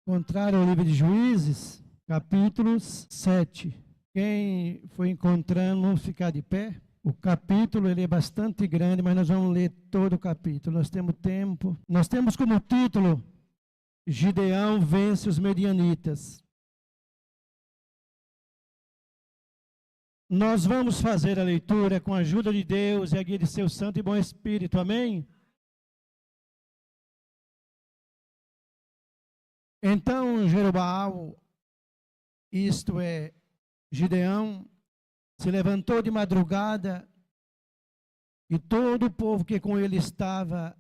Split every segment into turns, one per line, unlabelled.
encontrar o livro de Juízes, capítulo 7. Quem foi encontrando, vamos ficar de pé. O capítulo ele é bastante grande, mas nós vamos ler todo o capítulo. Nós temos tempo. Nós temos como título: Gideão vence os medianitas. Nós vamos fazer a leitura com a ajuda de Deus e a guia de seu Santo e Bom Espírito. Amém? Então, Jeroboão, isto é, Gideão, se levantou de madrugada e todo o povo que com ele estava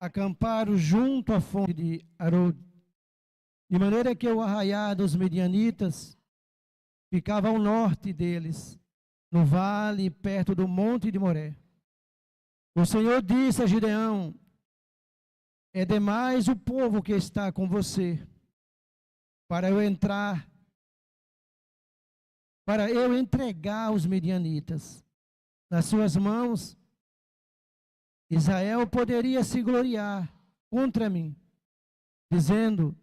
acamparam junto à fonte de Arod, de maneira que o arraial dos medianitas ficava ao norte deles, no vale perto do monte de Moré. O Senhor disse a Gideão: é demais o povo que está com você, para eu entregar os medianitas nas suas mãos. Israel poderia se gloriar contra mim, dizendo: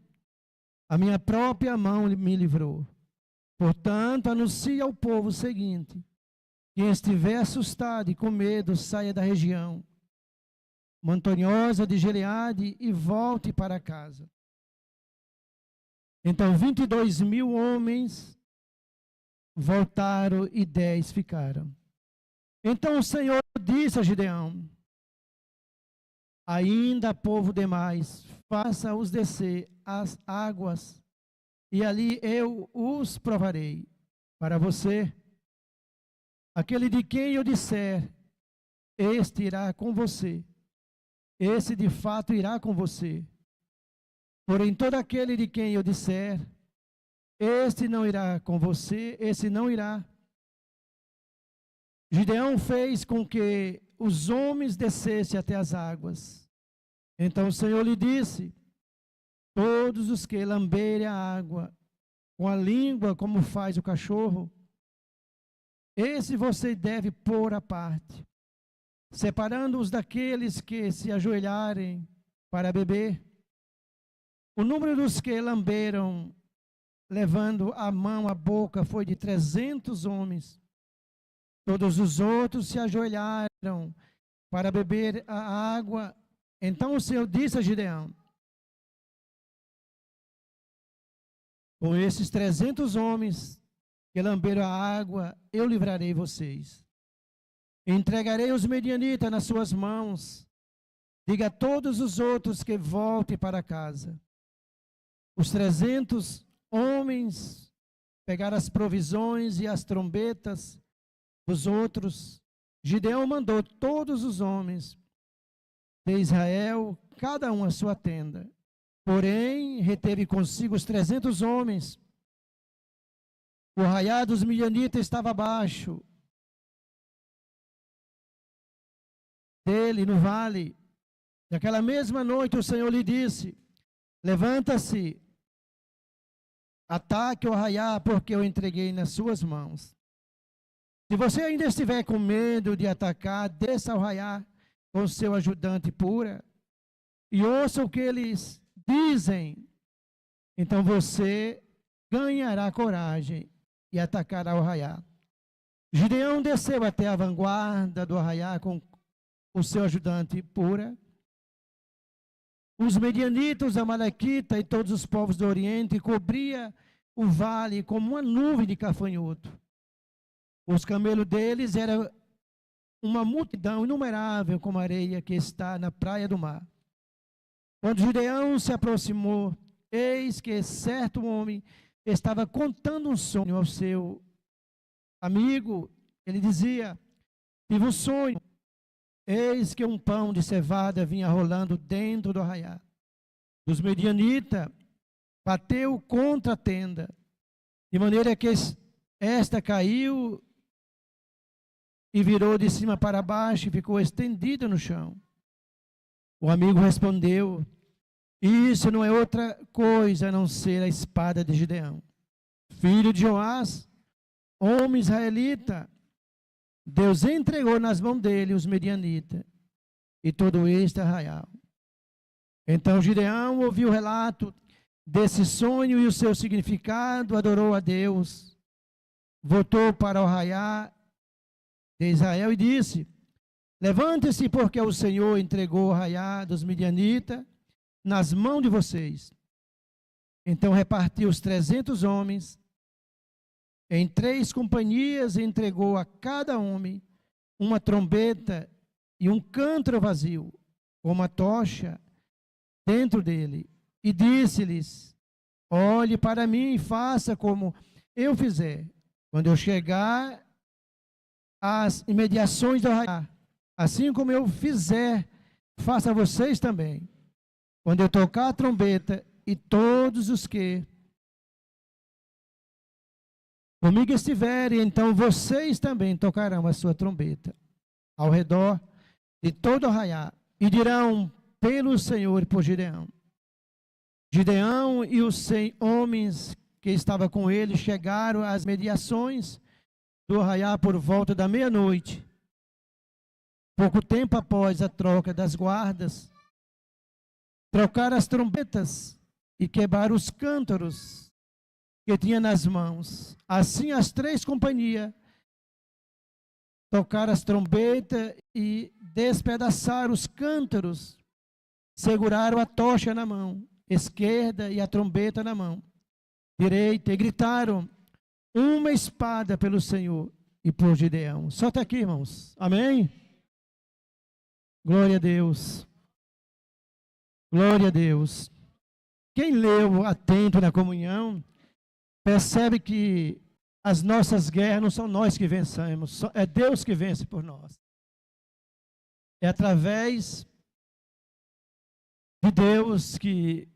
a minha própria mão me livrou. Portanto, anuncie ao povo o seguinte: quem estiver assustado e com medo, saia da região montanhosa de Gileade e volte para casa. Então 22.000 homens voltaram e 10 ficaram. Então o Senhor disse a Gideão: ainda há povo demais, faça-os descer as águas, e ali eu os provarei para você. Aquele de quem eu disser, este irá com você, esse de fato irá com você. Porém, todo aquele de quem eu disser, este não irá com você, esse não irá. Gideão fez com que os homens descessem até as águas. Então o Senhor lhe disse: todos os que lamberem a água com a língua, como faz o cachorro, esse você deve pôr à parte, separando-os daqueles que se ajoelharem para beber. O número dos que lamberam, levando a mão à boca, foi de 300 homens. Todos os outros se ajoelharam para beber a água. Então o Senhor disse a Gideão: com esses 300 homens que lamberam a água, eu livrarei vocês. Entregarei os medianitas nas suas mãos. Diga a todos os outros que voltem para casa. Os 300 homens pegaram as provisões e as trombetas dos outros. Gideão mandou todos os homens de Israel, cada um a sua tenda. Porém, reteve consigo os 300 homens. O arraial dos medianitas estava abaixo dele, no vale. Naquela mesma noite o Senhor lhe disse: levanta-se, ataque o arraial, porque eu entreguei nas suas mãos. Se você ainda estiver com medo de atacar, desça ao arraial com seu ajudante Pura e ouça o que eles dizem. Então você ganhará coragem e atacará o arraial. Gideão desceu até a vanguarda do arraial com o seu ajudante Pura. Os medianitas, os amalequitas e todos os povos do Oriente cobria o vale como uma nuvem de gafanhoto. Os camelos deles eram uma multidão inumerável como a areia que está na praia do mar. Quando Gideão se aproximou, eis que certo homem estava contando um sonho ao seu amigo. Ele dizia: tive um sonho. Eis que um pão de cevada vinha rolando dentro do arraial dos medianitas, bateu contra a tenda, de maneira que esta caiu e virou de cima para baixo e ficou estendida no chão. O amigo respondeu: isso não é outra coisa a não ser a espada de Gideão, filho de Joás, homem israelita. Deus entregou nas mãos dele os medianitas e todo este arraial. Então Gideão ouviu o relato desse sonho e o seu significado, adorou a Deus, voltou para o arraial de Israel e disse: levante-se, porque o Senhor entregou o arraial dos midianitas nas mãos de vocês. Então repartiu os 300 homens em 3 companhias e entregou a cada homem uma trombeta e um cântaro vazio, com uma tocha dentro dele. E disse-lhes: olhe para mim e faça como eu fizer. Quando eu chegar às imediações do arraial, assim como eu fizer, faça vocês também. Quando eu tocar a trombeta, e todos os que comigo estiverem, então vocês também tocarão a sua trombeta ao redor de todo o arraial, e dirão pelo Senhor e por Gideão. Gideão e os 100 homens que estavam com ele chegaram às mediações do arraial por volta da meia-noite. Pouco tempo após a troca das guardas, trocaram as trombetas e quebraram os cântaros que tinha nas mãos. Assim as 3 companhias tocaram as trombetas e despedaçaram os cântaros, seguraram a tocha na mão esquerda e a trombeta na mão direita, e gritaram: uma espada pelo Senhor e por Gideão. Só está aqui, irmãos. Amém? Glória a Deus. Glória a Deus. Quem leu atento na comunhão, percebe que as nossas guerras não são nós que vencemos, é Deus que vence por nós. É através de Deus que,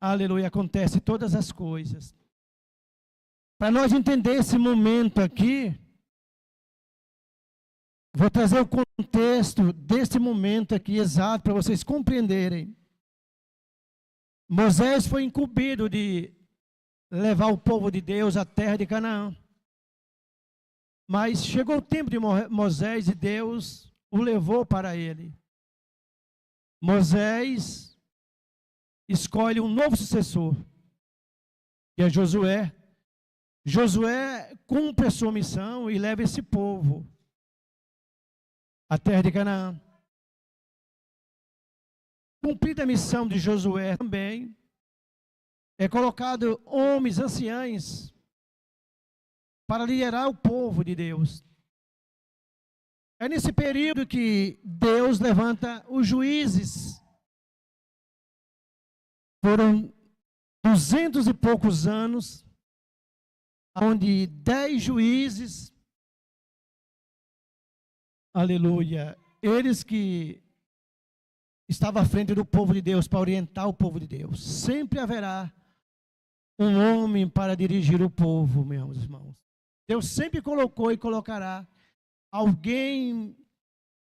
aleluia, acontece todas as coisas. Para nós entender esse momento aqui, vou trazer o contexto desse momento aqui exato para vocês compreenderem. Moisés foi incumbido de levar o povo de Deus à terra de Canaã. Mas chegou o tempo de Moisés e Deus o levou para ele. Moisés escolhe um novo sucessor, que é Josué. Josué cumpre a sua missão e leva esse povo à terra de Canaã. Cumprida a missão de Josué também, é colocado homens anciãos para liderar o povo de Deus. É nesse período que Deus levanta os juízes. Foram 200 e poucos anos, onde 10 juízes, aleluia, eles que estavam à frente do povo de Deus, para orientar o povo de Deus. Sempre haverá um homem para dirigir o povo, meus irmãos. Deus sempre colocou e colocará alguém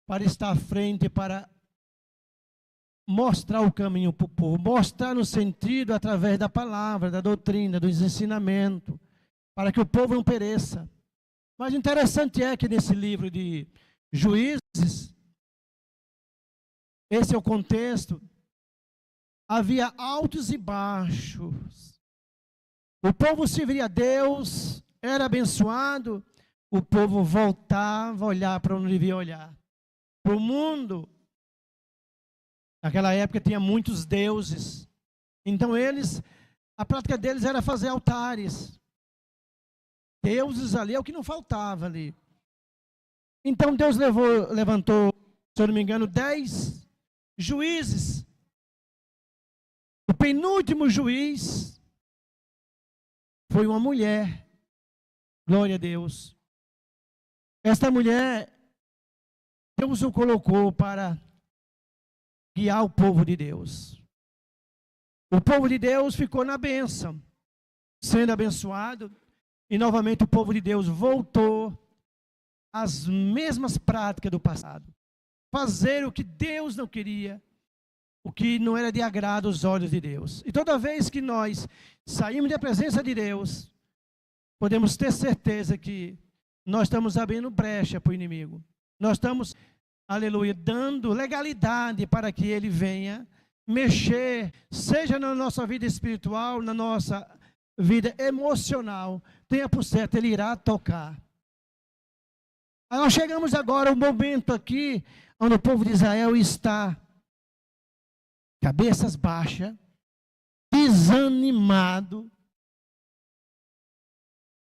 para estar à frente, para mostrar o caminho para o povo, mostrar no sentido através da palavra, da doutrina, dos ensinamentos, para que o povo não pereça. Mas interessante é que nesse livro de Juízes, esse é o contexto, havia altos e baixos. O povo servia a Deus, era abençoado, o povo voltava a olhar para onde devia olhar. Para o mundo, naquela época tinha muitos deuses. Então a prática deles era fazer altares. Deuses ali é o que não faltava ali. Então Deus levantou, se eu não me engano, 10 juízes. O penúltimo juiz foi uma mulher. Glória a Deus. Esta mulher, Deus o colocou para guiar o povo de Deus. O povo de Deus ficou na bênção, sendo abençoado, e novamente o povo de Deus voltou às mesmas práticas do passado. Fazer o que Deus não queria, o que não era de agrado aos olhos de Deus. E toda vez que nós saímos da presença de Deus, podemos ter certeza que nós estamos abrindo brecha para o inimigo. Nós estamos, aleluia, dando legalidade para que ele venha mexer, seja na nossa vida espiritual, na nossa vida emocional, tenha por certo, Ele irá tocar. Aí nós chegamos agora ao momento aqui, onde o povo de Israel está, cabeças baixas, desanimado,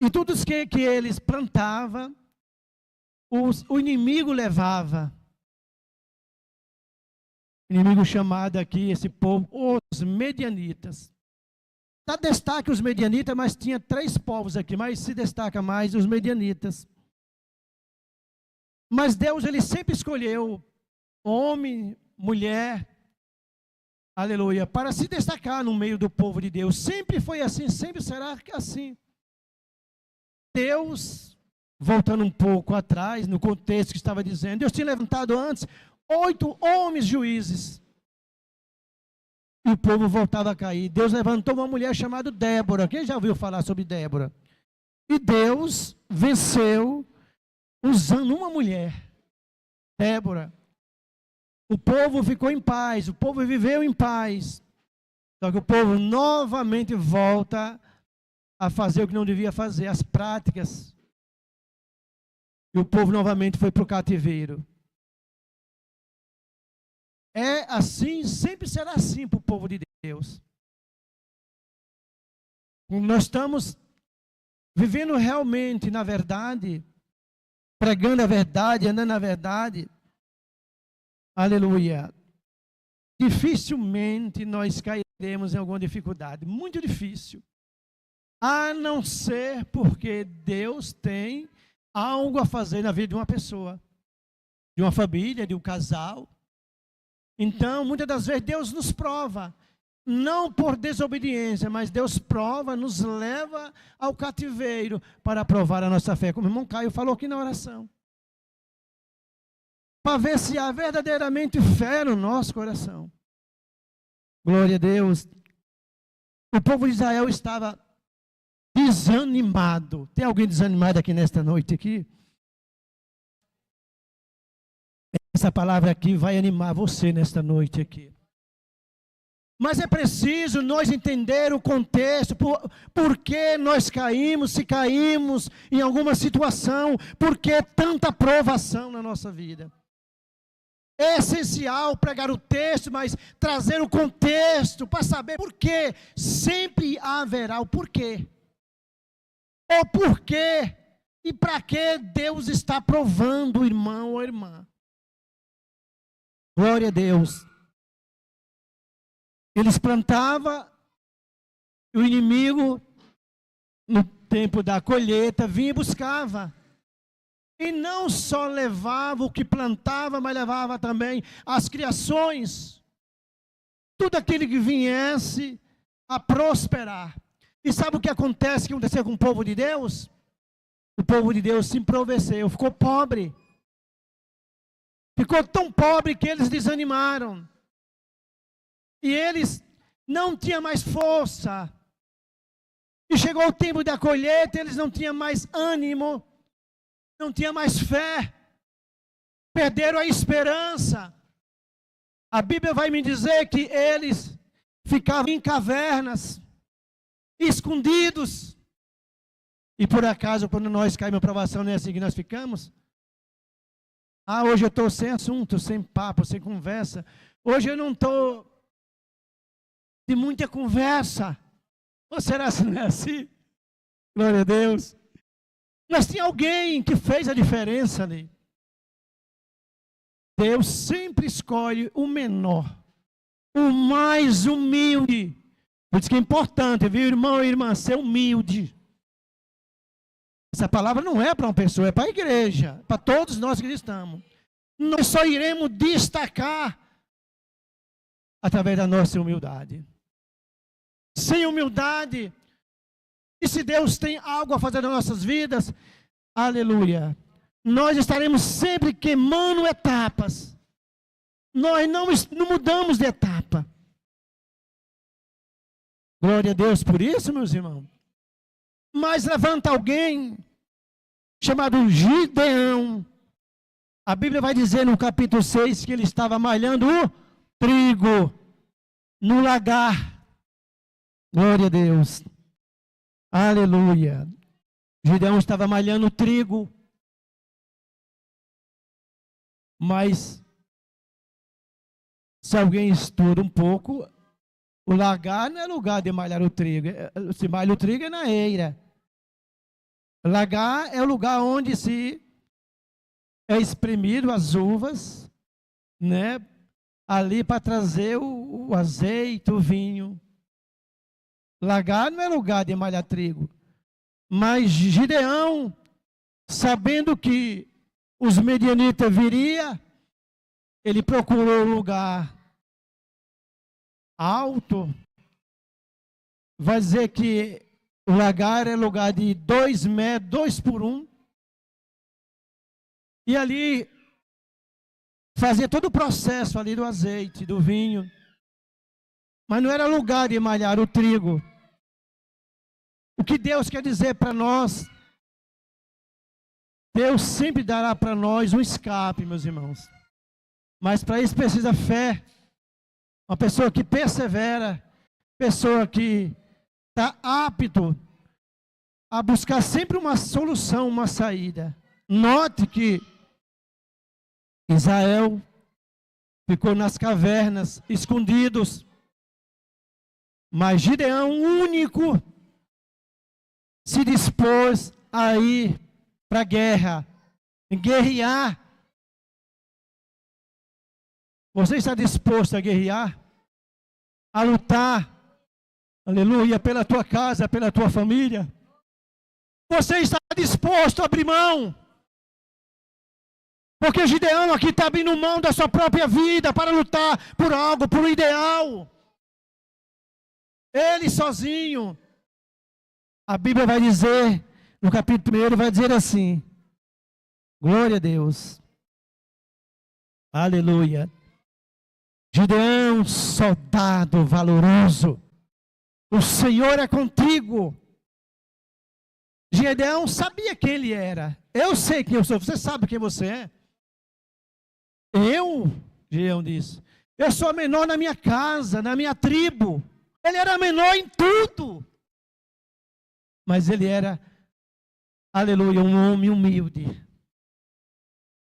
e tudo que eles plantavam, o inimigo levava. O inimigo chamado aqui, esse povo, os medianitas. Dá destaque os medianitas, mas tinha 3 povos aqui, mas se destaca mais os medianitas. Mas Deus, Ele sempre escolheu homem, mulher, aleluia, para se destacar no meio do povo de Deus. Sempre foi assim, sempre será assim. Deus, voltando um pouco atrás, no contexto que estava dizendo, Deus tinha levantado antes 8 homens juízes. E o povo voltava a cair. Deus levantou uma mulher chamada Débora. Quem já ouviu falar sobre Débora? E Deus venceu usando uma mulher, Débora. O povo ficou em paz, o povo viveu em paz. Só que o povo novamente volta a fazer o que não devia fazer, as práticas. E o povo novamente foi para o cativeiro. É assim, sempre será assim para o povo de Deus. Nós estamos vivendo realmente na verdade, pregando a verdade, andando na verdade. Aleluia. Dificilmente nós cairemos em alguma dificuldade. Muito difícil. A não ser porque Deus tem algo a fazer na vida de uma pessoa, de uma família, de um casal. Então, muitas das vezes Deus nos prova, não por desobediência, mas Deus prova, nos leva ao cativeiro para provar a nossa fé, como o irmão Caio falou aqui na oração. Para ver se há verdadeiramente fé no nosso coração. Glória a Deus. O povo de Israel estava desanimado. Tem alguém desanimado aqui nesta noite aqui? Essa palavra aqui vai animar você nesta noite aqui. Mas é preciso nós entender o contexto, por que nós caímos, se caímos em alguma situação, por que tanta provação na nossa vida. É essencial pregar o texto, mas trazer o contexto para saber por quê. Sempre haverá o porquê. O porquê e para que Deus está provando o irmão ou irmã. Glória a Deus. Eles plantavam, o inimigo, no tempo da colheita, vinha e buscava. E não só levava o que plantava, mas levava também as criações. Tudo aquilo que viesse a prosperar. E sabe o que aconteceu com o povo de Deus? O povo de Deus se empobreceu, ficou pobre. Ficou tão pobre que eles desanimaram. E eles não tinham mais força. E chegou o tempo da colheita, eles não tinham mais ânimo, não tinham mais fé. Perderam a esperança. A Bíblia vai me dizer que eles ficavam em cavernas, escondidos. E por acaso, quando nós caímos em provação, não é assim que nós ficamos? Ah, hoje eu estou sem assunto, sem papo, sem conversa. Hoje eu não estou de muita conversa. Ou será que não é assim? Glória a Deus. Mas tinha alguém que fez a diferença ali. Deus sempre escolhe o menor, o mais humilde. Por isso que é importante, viu, irmão e irmã, ser humilde. Essa palavra não é para uma pessoa, é para a igreja, para todos nós que estamos. Nós só iremos destacar através da nossa humildade. Sem humildade, e se Deus tem algo a fazer nas nossas vidas, aleluia, nós estaremos sempre queimando etapas. Nós não mudamos de etapa. Glória a Deus por isso, meus irmãos. Mas levanta alguém chamado Gideão. A Bíblia vai dizer no capítulo 6 que ele estava malhando o trigo. no lagar. Glória a Deus. Aleluia. Gideão estava malhando trigo, mas se alguém estuda um pouco, o lagar não é lugar de malhar o trigo. Se malha o trigo é na eira. Lagar é o lugar onde se é espremido as uvas, né? Ali para trazer o azeite, o vinho. Lagar não é lugar de malhar trigo. Mas Gideão, sabendo que os medianitas viriam, ele procurou um lugar alto. Vai dizer que o lagar é lugar de 2 metros, 2 por 1. E ali fazia todo o processo ali do azeite, do vinho. Mas não era lugar de malhar o trigo. O que Deus quer dizer para nós? Deus sempre dará para nós um escape, meus irmãos. Mas para isso precisa fé. Uma pessoa que persevera, pessoa que está apto a buscar sempre uma solução, uma saída. Note que Israel ficou nas cavernas, escondidos. Mas Gideão, único, se dispôs a ir para a guerra, guerrear. Você está disposto a guerrear? A lutar, aleluia, pela tua casa, pela tua família? Você está disposto a abrir mão? Porque Gideão aqui está abrindo mão da sua própria vida para lutar por algo, por um ideal. Ele sozinho. A Bíblia vai dizer, no capítulo 1, vai dizer assim: glória a Deus, aleluia. Gideão, soldado valoroso, o Senhor é contigo. Gideão sabia quem ele era. Eu sei quem eu sou, você sabe quem você é? Gideão disse, eu sou menor na minha casa, na minha tribo. Ele era menor em tudo. Mas ele era, aleluia, um homem humilde.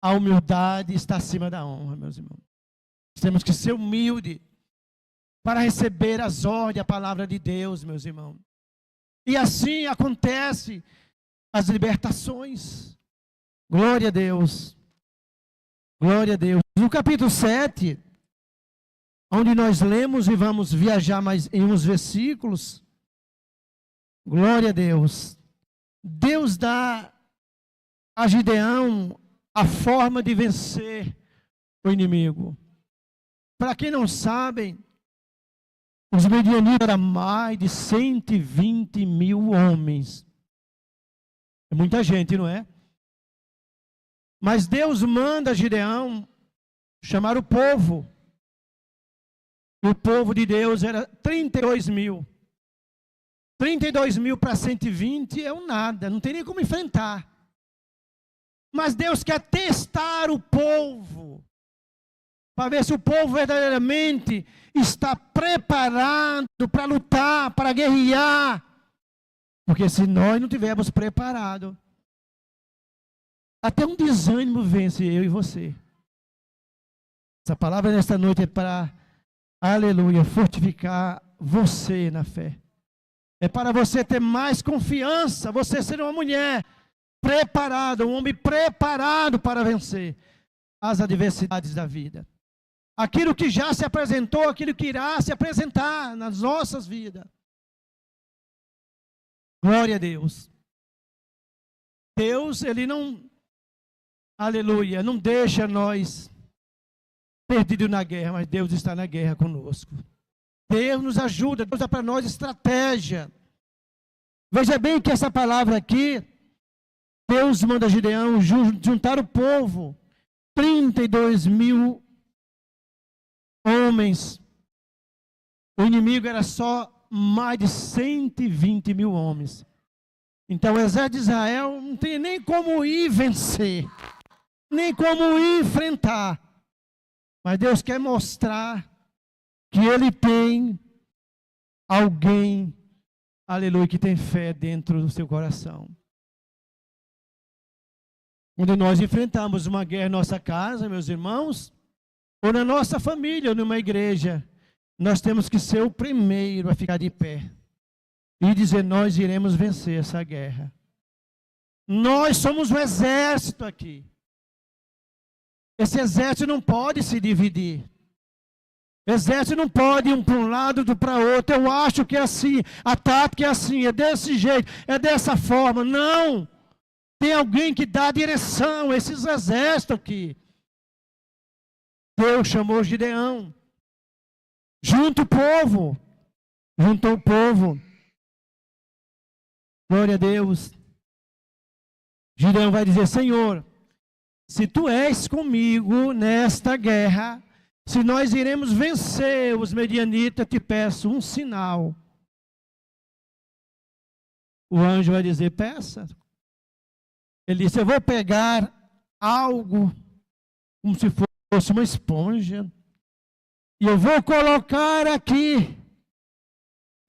A humildade está acima da honra, meus irmãos. Temos que ser humilde para receber as ordens, a palavra de Deus, meus irmãos. E assim acontece as libertações. Glória a Deus. Glória a Deus. No capítulo 7, onde nós lemos e vamos viajar mais em uns versículos. Glória a Deus. Deus dá a Gideão a forma de vencer o inimigo. Para quem não sabe, os medianitas eram mais de 120 mil homens. É muita gente, não é? Mas Deus manda Gideão chamar o povo. E o povo de Deus era 32 mil. 32 mil para 120 é um nada, não tem nem como enfrentar. Mas Deus quer testar o povo, para ver se o povo verdadeiramente está preparado para lutar, para guerrear. Porque se nós não tivermos preparado, até um desânimo vence eu e você. Essa palavra nesta noite é para, aleluia, fortificar você na fé. É para você ter mais confiança, você ser uma mulher preparada, um homem preparado para vencer as adversidades da vida. Aquilo que já se apresentou, aquilo que irá se apresentar nas nossas vidas. Glória a Deus. Deus, Ele não, aleluia, não deixa nós perdidos na guerra, mas Deus está na guerra conosco. Deus nos ajuda, Deus dá para nós estratégia. Veja bem que essa palavra aqui, Deus manda Gideão juntar o povo, 32 mil homens. O inimigo era só mais de 120 mil homens. Então o exército de Israel não tem nem como ir vencer, nem como ir enfrentar. Mas Deus quer mostrar que ele tem alguém, aleluia, que tem fé dentro do seu coração. Quando nós enfrentamos uma guerra em nossa casa, meus irmãos, ou na nossa família, ou numa igreja, nós temos que ser o primeiro a ficar de pé e dizer: nós iremos vencer essa guerra. Nós somos um exército aqui. Esse exército não pode se dividir. O exército não pode ir um para um lado, outro para outro. Eu acho que é assim, a tática é assim, é desse jeito, é dessa forma. Não! Tem alguém que dá direção a esses exércitos aqui. Deus chamou Gideão. Junta o povo. Juntou o povo. Glória a Deus. Gideão vai dizer: Senhor, se tu és comigo nesta guerra, se nós iremos vencer os medianitas, te peço um sinal. O anjo vai dizer: peça. Ele disse: eu vou pegar algo como se fosse uma esponja e eu vou colocar aqui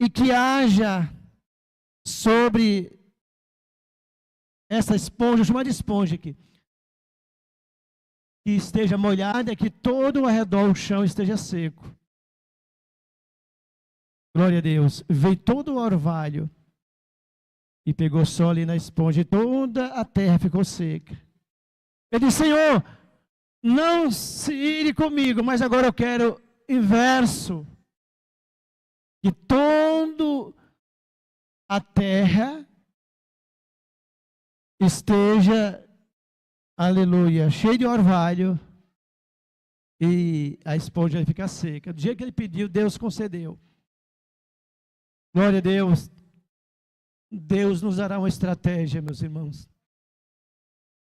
e que haja sobre essa esponja, chamada esponja aqui, que esteja molhada, que todo ao redor o chão esteja seco. Glória a Deus. Veio todo o orvalho e pegou só ali na esponja e toda a terra ficou seca. Ele disse: Senhor, não se ire comigo, mas agora eu quero inverso. Que toda a terra esteja, aleluia, cheia de orvalho e a esponja vai ficar seca. Do jeito que ele pediu, Deus concedeu. Glória a Deus. Deus nos dará uma estratégia, meus irmãos.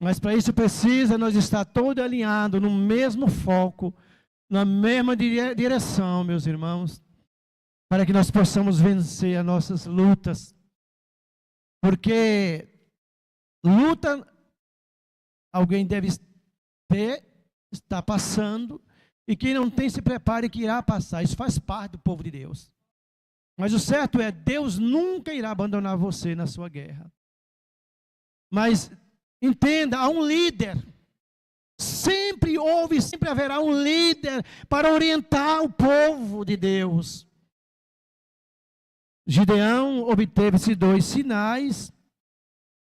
Mas para isso precisa nós estar todo alinhado no mesmo foco, na mesma direção, meus irmãos, para que nós possamos vencer as nossas lutas. Porque luta alguém deve ter, está passando, e quem não tem, se prepare que irá passar. Isso faz parte do povo de Deus. Mas o certo é, Deus nunca irá abandonar você na sua guerra. Mas entenda, há um líder. Sempre houve, sempre haverá um líder para orientar o povo de Deus. Gideão obteve esses 2 sinais.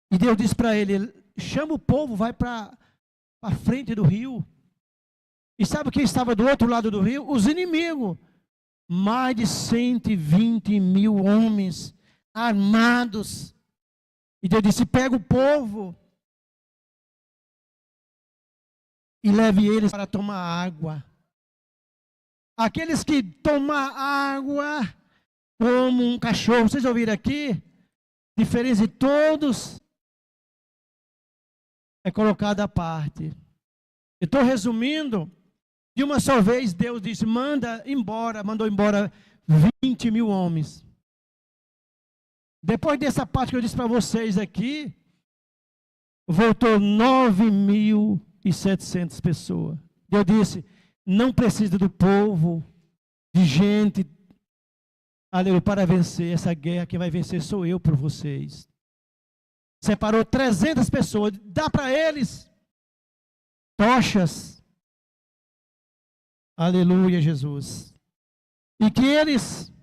E Deus disse para ele: chama o povo, vai para a frente do rio. E sabe quem estava do outro lado do rio? Os inimigos. Mais de 120 mil homens armados. E Deus disse: pega o povo e leve eles para tomar água. Aqueles que tomam água como um cachorro, vocês ouviram aqui? Diferente de todos, é colocado à parte. Eu estou resumindo. De uma só vez, Deus disse: mandou embora 20 mil homens. Depois dessa parte que eu disse para vocês aqui, voltou 9.700 pessoas. Deus disse: não precisa do povo, de gente, aleluia, para vencer essa guerra. Quem vai vencer sou eu por vocês. Separou 300 pessoas, dá para eles tochas. Aleluia, Jesus. E que eles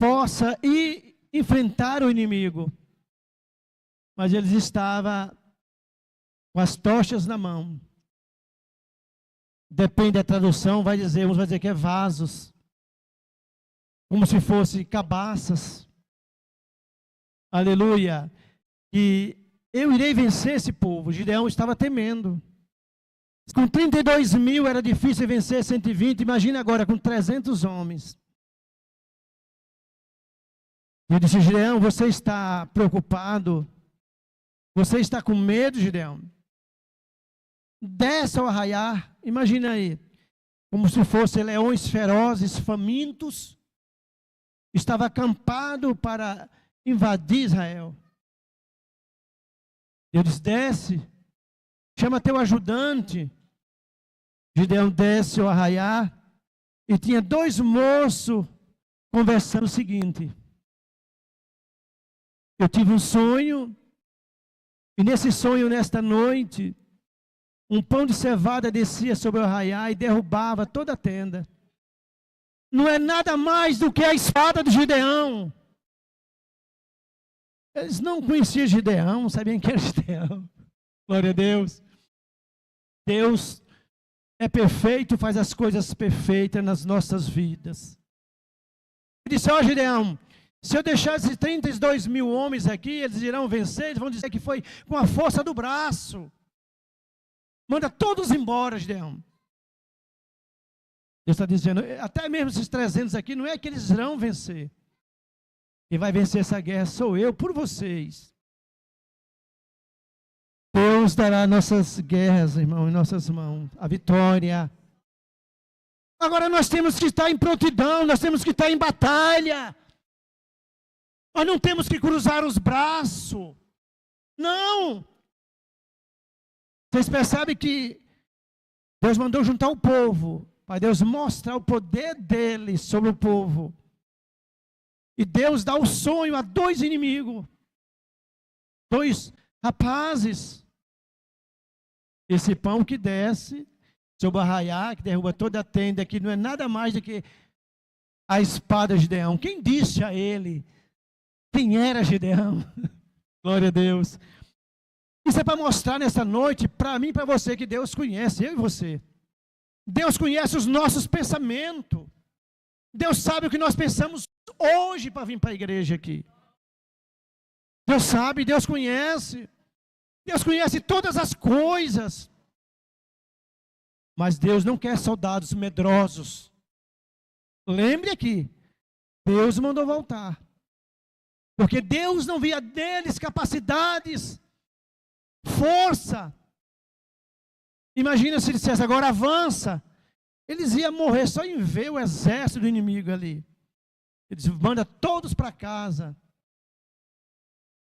possam ir enfrentar o inimigo. Mas eles estavam com as tochas na mão. Depende da tradução, uns vai dizer que é vasos. Como se fosse cabaças. Aleluia. E eu irei vencer esse povo. Gideão estava temendo. Com 32 mil era difícil vencer 120. Imagina agora com 300 homens. Eu disse: Gideão, você está preocupado? Você está com medo, Gideão? Desce ao arraiar. Imagina aí. Como se fossem leões ferozes, famintos. Estava acampado para invadir Israel. Eu disse: desce. Chama teu ajudante. Gideão desce ao arraiar E tinha dois moços conversando o seguinte: eu tive um sonho, e nesse sonho, nesta noite, um pão de cevada descia sobre o arraial e derrubava toda a tenda. Não é nada mais do que a espada de Gideão. Eles não conheciam Gideão, sabiam quem era Gideão. Glória a Deus. Deus é perfeito, faz as coisas perfeitas nas nossas vidas. Ele disse: ó Gideão, se eu deixar esses 32 mil homens aqui, eles irão vencer, eles vão dizer que foi com a força do braço. Manda todos embora, Gideão. Deus está dizendo, até mesmo esses 300 aqui, não é que eles irão vencer. Quem vai vencer essa guerra sou eu por vocês. Deus dará nossas guerras, irmão, em nossas mãos, a vitória. Agora nós temos que estar em prontidão, nós temos que estar em batalha. Nós não temos que cruzar os braços. Não. Vocês percebem que Deus mandou juntar o povo, para Deus mostrar o poder dele sobre o povo. E Deus dá o sonho a dois inimigos, dois rapazes. Esse pão que desce sobre o arraial, que derruba toda a tenda, que não é nada mais do que a espada de Gideão. Quem disse a ele quem era Gideão? Glória a Deus. Isso é para mostrar nessa noite, para mim e para você, que Deus conhece, eu e você. Deus conhece os nossos pensamentos. Deus sabe o que nós pensamos hoje para vir para a igreja aqui. Deus sabe, Deus conhece. Deus conhece todas as coisas. Mas Deus não quer soldados medrosos. Lembre aqui, Deus mandou voltar. Porque Deus não via neles capacidades, força. Imagina se ele dissesse, agora avança. Eles iam morrer só em ver o exército do inimigo ali. Ele disse, manda todos para casa.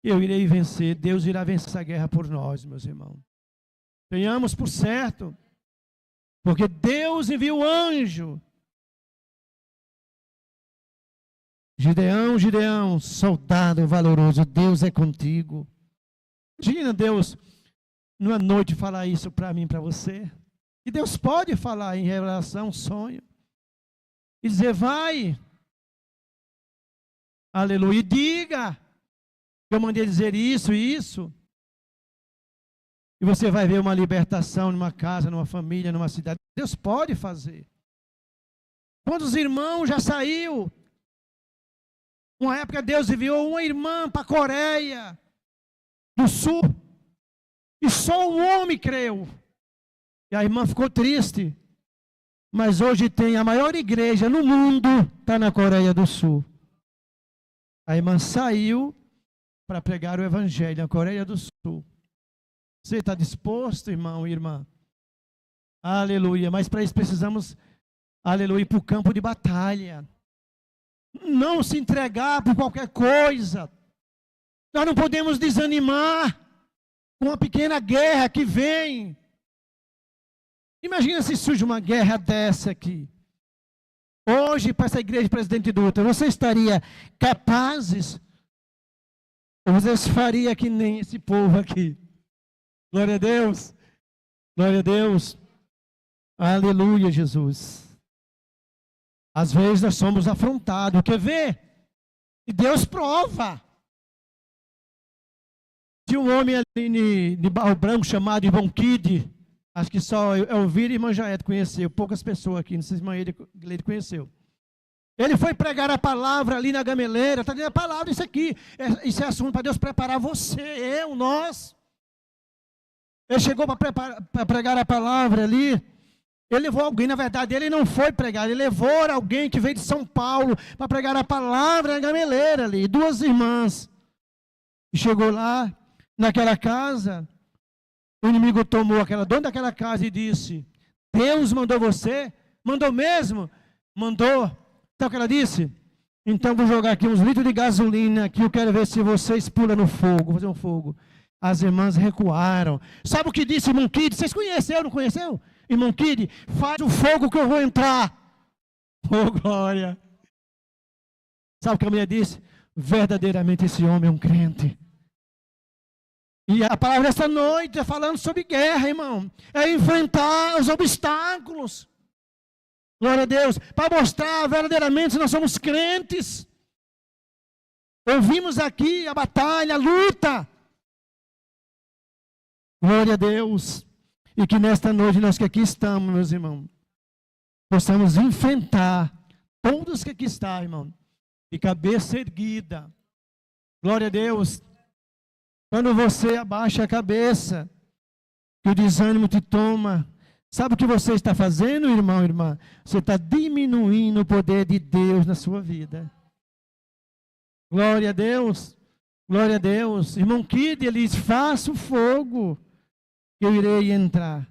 Eu irei vencer, Deus irá vencer essa guerra por nós, meus irmãos. Tenhamos por certo, porque Deus enviou o anjo. Gideão, Gideão, soldado valoroso, Deus é contigo. Imagina Deus, numa noite, falar isso para mim, para você. E Deus pode falar em revelação, sonho. E dizer, vai. Aleluia. E diga. Eu mandei dizer isso e isso. E você vai ver uma libertação numa casa, numa família, numa cidade. Deus pode fazer. Quantos irmãos já saiu? Uma época Deus enviou uma irmã para a Coreia do Sul. E só um homem creu. E a irmã ficou triste. Mas hoje tem a maior igreja no mundo, está na Coreia do Sul. A irmã saiu para pregar o evangelho na Coreia do Sul. Você está disposto, irmão e irmã? Aleluia. Mas para isso precisamos, aleluia, ir para o campo de batalha. Não se entregar por qualquer coisa. Nós não podemos desanimar com uma pequena guerra que vem. Imagina se surge uma guerra dessa aqui. Hoje, para essa igreja de Presidente Dutra, você estaria capazes? Ou você faria que nem esse povo aqui? Glória a Deus. Glória a Deus. Aleluia, Jesus. Às vezes nós somos afrontados. Quer ver? E Deus prova. Tinha um homem ali de Barro Branco chamado Ivon Kid. Acho que só Elvira e irmã Jaete conheceu. Poucas pessoas aqui, não sei se a irmã Gleide conheceu. Ele foi pregar a palavra ali na gameleira. Está dizendo a palavra, isso aqui. Isso é assunto para Deus preparar você, nós. Ele chegou para pregar a palavra ali. Ele levou alguém, na verdade, ele não foi pregar. Ele levou alguém que veio de São Paulo para pregar a palavra na gameleira ali. Duas irmãs. E chegou lá, naquela casa. O inimigo tomou aquela dona daquela casa e disse, Deus mandou você? Mandou mesmo? Mandou. Sabe o que ela disse? Então vou jogar aqui uns litros de gasolina aqui, eu quero ver se vocês pulam no fogo, vou fazer um fogo. As irmãs recuaram. Sabe o que disse irmão Kid? Vocês conheceram, não conheceu? Irmão Kid, faz o fogo que eu vou entrar. Oh, glória! Sabe o que a mulher disse? Verdadeiramente esse homem é um crente. E a palavra esta noite é falando sobre guerra, irmão. É enfrentar os obstáculos. Glória a Deus. Para mostrar verdadeiramente se nós somos crentes. Ouvimos aqui a batalha, a luta. Glória a Deus. E que nesta noite nós que aqui estamos, meus irmãos, possamos enfrentar todos que aqui estão, irmão, de cabeça erguida. Glória a Deus. Quando você abaixa a cabeça, que o desânimo te toma, sabe o que você está fazendo, irmão, irmã? Você está diminuindo o poder de Deus na sua vida. Glória a Deus. Glória a Deus. Irmão Kid, ele diz, faça o fogo, que eu irei entrar.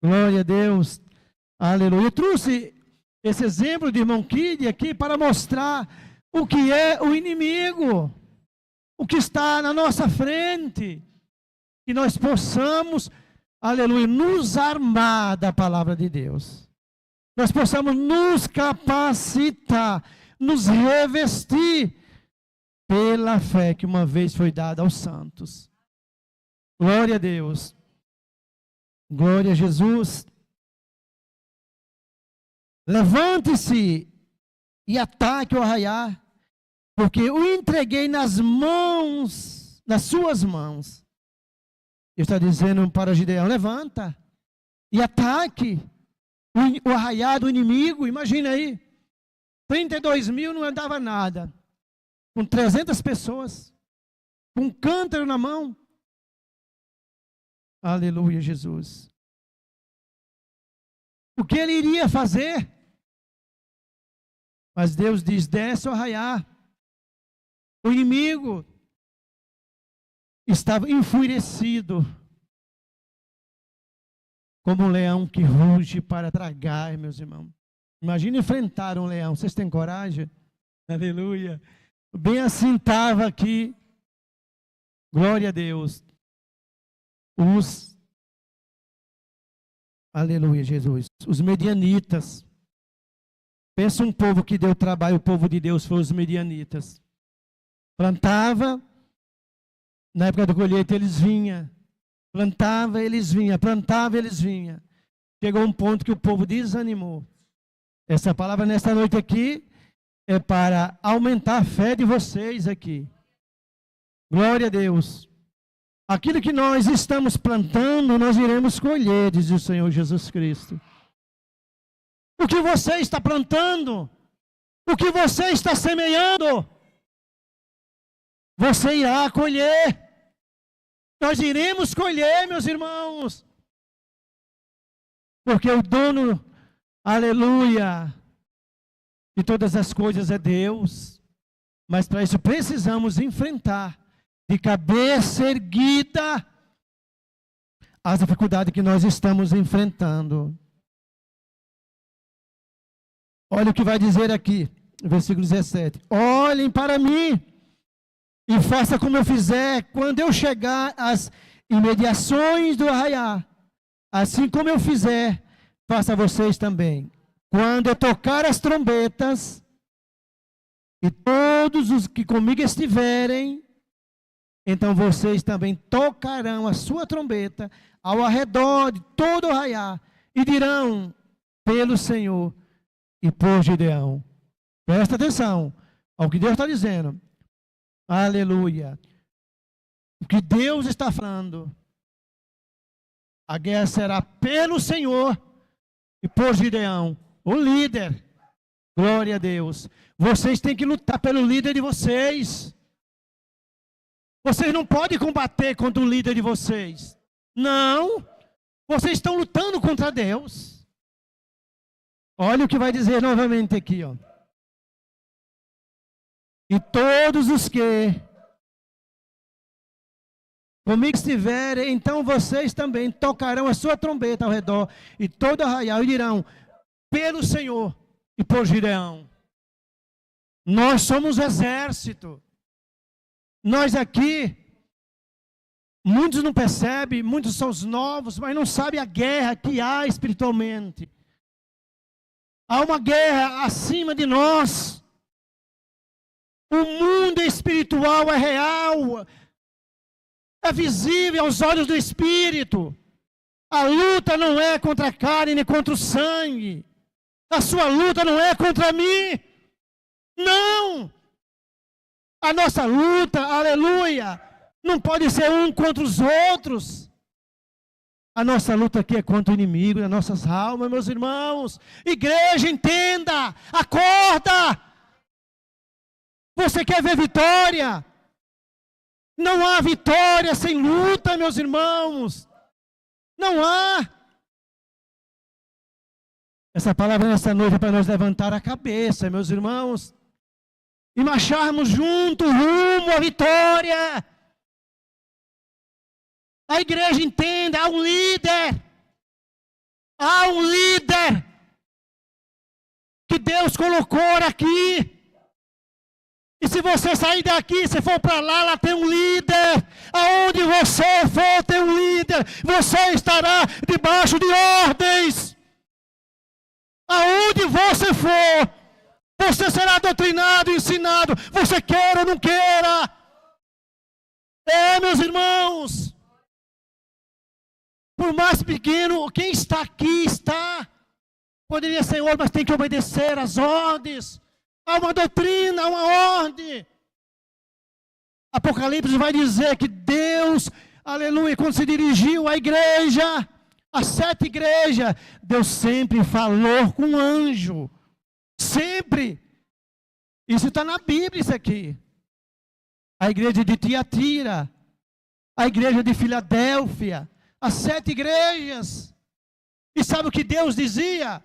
Glória a Deus. Aleluia. Eu trouxe esse exemplo de irmão Kid aqui para mostrar o que é o inimigo. O que está na nossa frente, que nós possamos, aleluia, nos armar da palavra de Deus. Nós possamos nos capacitar, nos revestir pela fé que uma vez foi dada aos santos. Glória a Deus. Glória a Jesus. Levante-se e ataque o arraiar, porque o entreguei nas suas mãos. Ele está dizendo para Gideão, levanta e ataque o arraial do inimigo. Imagina aí, 32 mil não andava nada, com 300 pessoas, com um cântaro na mão. Aleluia, Jesus. O que ele iria fazer? Mas Deus diz, desce o arraial. O inimigo estava enfurecido, como um leão que ruge para tragar, meus irmãos. Imagina enfrentar um leão. Vocês têm coragem? Aleluia. Bem assim estava aqui. Glória a Deus. Aleluia, Jesus. Os medianitas. Pensa um povo que deu trabalho, o povo de Deus foi os medianitas. Plantava, na época da colheita eles vinham. Plantava, eles vinham. Plantava, eles vinham. Chegou um ponto que o povo desanimou. Essa palavra nesta noite aqui é para aumentar a fé de vocês aqui. Glória a Deus. Aquilo que nós estamos plantando, nós iremos colher, diz o Senhor Jesus Cristo. O que você está plantando, o que você está semeando, você irá colher. Nós iremos colher, meus irmãos. Porque o dono, aleluia, de todas as coisas é Deus. Mas para isso precisamos enfrentar de cabeça erguida as dificuldades que nós estamos enfrentando. Olha o que vai dizer aqui, versículo 17. Olhem para mim e faça como eu fizer quando eu chegar às imediações do arraial. Assim como eu fizer, faça vocês também. Quando eu tocar as trombetas, e todos os que comigo estiverem, então vocês também tocarão a sua trombeta ao redor de todo o arraial e dirão pelo Senhor e por Gideão. Presta atenção ao que Deus está dizendo. Aleluia. O que Deus está falando. A guerra será pelo Senhor e por Gideão, o líder. Glória a Deus. Vocês têm que lutar pelo líder de vocês. Vocês não podem combater contra o líder de vocês. Não. Vocês estão lutando contra Deus. Olha o que vai dizer novamente aqui, ó. E todos os que comigo estiverem, então vocês também tocarão a sua trombeta ao redor e todo arraial e dirão, pelo Senhor e por Gideão. Nós somos exército. Nós aqui, muitos não percebem, muitos são os novos, mas não sabem a guerra que há espiritualmente. Há uma guerra acima de nós. O mundo espiritual é real, é visível aos olhos do Espírito. A luta não é contra a carne nem contra o sangue. A sua luta não é contra mim. Não! A nossa luta, aleluia, não pode ser um contra os outros. A nossa luta aqui é contra o inimigo das nossas almas, meus irmãos. Igreja, entenda, acorda. Você quer ver vitória? Não há vitória sem luta, meus irmãos. Não há. Essa palavra nessa noite é para nós levantar a cabeça, meus irmãos, e marcharmos juntos rumo à vitória. A igreja entenda, há um líder que Deus colocou aqui. E se você sair daqui, se for para lá tem um líder. Aonde você for, tem um líder. Você estará debaixo de ordens. Aonde você for, você será doutrinado, ensinado. Você queira ou não queira. Meus irmãos. Por mais pequeno, quem está aqui está. Poderia ser outro, mas tem que obedecer às ordens. Há uma doutrina, há uma ordem. Apocalipse vai dizer que Deus, aleluia, quando se dirigiu à igreja, às 7 igrejas, Deus sempre falou com um anjo. Sempre. Isso está na Bíblia, isso aqui. A igreja de Tiatira, a igreja de Filadélfia, as 7 igrejas. E sabe o que Deus dizia?